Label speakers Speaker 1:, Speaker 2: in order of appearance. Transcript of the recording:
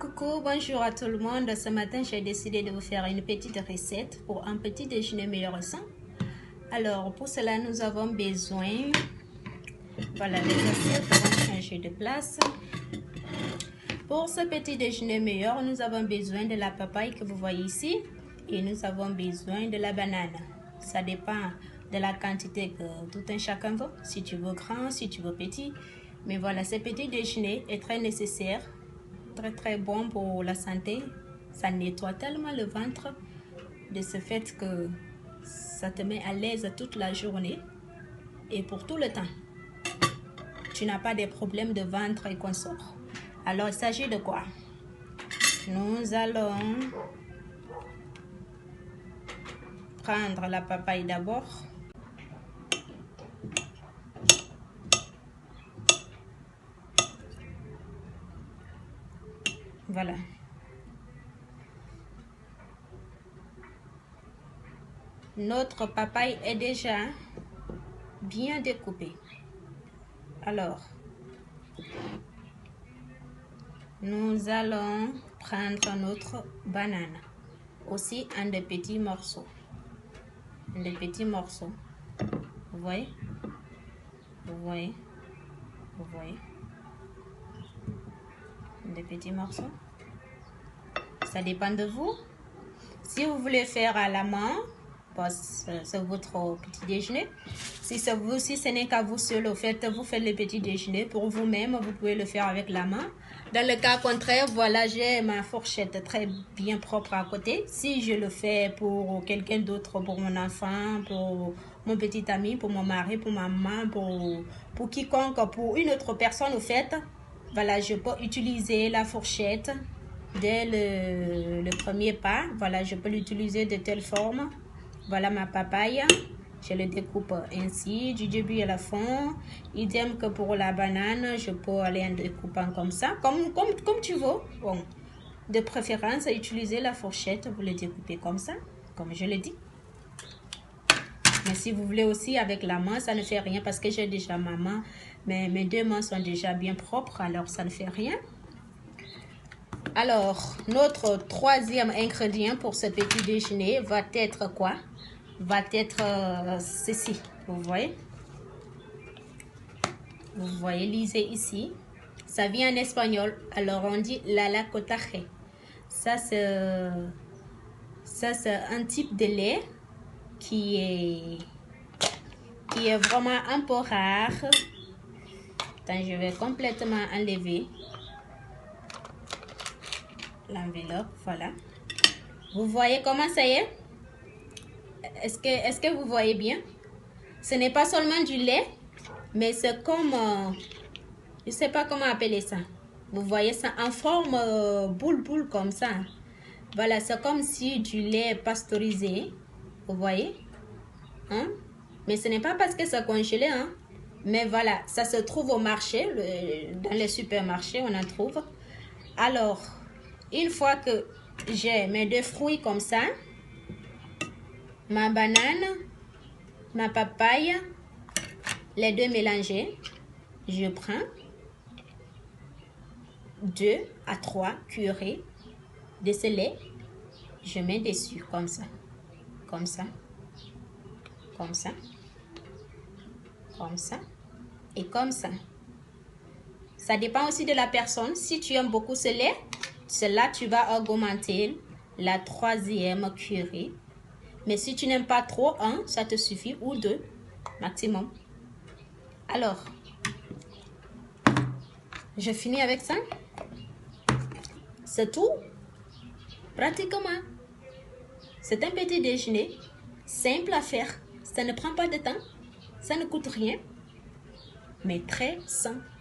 Speaker 1: Coucou, bonjour à tout le monde. Ce matin, j'ai décidé de vous faire une petite recette pour un petit déjeuner meilleur sang. Alors, pour cela, nous avons besoin, voilà, les assiettes vont changer de place. Pour ce petit déjeuner meilleur, nous avons besoin de la papaye que vous voyez ici et nous avons besoin de la banane. Ça dépend de la quantité que tout un chacun veut, si tu veux grand, si tu veux petit. Mais voilà, ce petit déjeuner est très nécessaire. Très bon pour la santé. Ça nettoie tellement le ventre de ce fait que ça te met à l'aise toute la journée et pour tout le temps. Tu n'as pas de problèmes de ventre et consort. Alors il s'agit de quoi? Nous allons prendre la papaye d'abord. Voilà. Notre papaye est déjà bien découpée. Alors, nous allons prendre notre banane, aussi en de petits morceaux. Des petits morceaux. Vous voyez? Vous voyez? Vous voyez? Des petits morceaux. Ça dépend de vous. Si vous voulez faire à la main, c'est votre petit déjeuner. Si ce n'est qu'à vous seul, au fait, vous faites le petit déjeuner pour vous-même, vous pouvez le faire avec la main. Dans le cas contraire, voilà, j'ai ma fourchette très bien propre à côté. Si je le fais pour quelqu'un d'autre, pour mon enfant, pour mon petit ami, pour mon mari, pour ma maman, pour quiconque, pour une autre personne, au fait, voilà, je peux utiliser la fourchette dès le premier pas. Voilà, je peux l'utiliser de telle forme. Voilà ma papaye. Je le découpe ainsi, du début à la fin. Idem que pour la banane, je peux aller en découpant comme ça, comme tu veux. Bon, de préférence, utiliser la fourchette, vous le découpez comme ça, comme je l'ai dit. Mais si vous voulez aussi avec la main, ça ne fait rien parce que j'ai déjà ma main. Mais mes deux mains sont déjà bien propres, alors ça ne fait rien. Alors, notre troisième ingrédient pour ce petit déjeuner va être quoi? Va être ceci, vous voyez? Vous voyez, lisez ici. Ça vient en espagnol, alors on dit la cotaje. Ça, c'est un type de lait qui est vraiment un peu rare. Attends, je vais complètement enlever l'enveloppe, voilà. Vous voyez comment ça y est? Est-ce que vous voyez bien? Ce n'est pas seulement du lait, mais c'est comme, je ne sais pas comment appeler ça. Vous voyez ça en forme boule comme ça. Voilà, c'est comme si du lait pasteurisé. Vous voyez? Hein? Mais ce n'est pas parce que c'est congelé, hein? Mais voilà, ça se trouve au marché, dans les supermarchés, on en trouve. Alors, une fois que j'ai mes deux fruits comme ça, ma banane, ma papaye, les deux mélangés, je prends 2 à 3 cuillerées de ce lait, je mets dessus comme ça, comme ça, comme ça, comme ça et comme ça. Ça dépend aussi de la personne. Si tu aimes beaucoup ce lait, cela tu vas augmenter la 3e cuillerée. Mais si tu n'aimes pas trop, ça te suffit, ou 2 maximum. Alors, je finis avec ça. C'est tout. Pratiquement. C'est un petit déjeuner simple à faire. Ça ne prend pas de temps. Ça ne coûte rien. Mais très sain.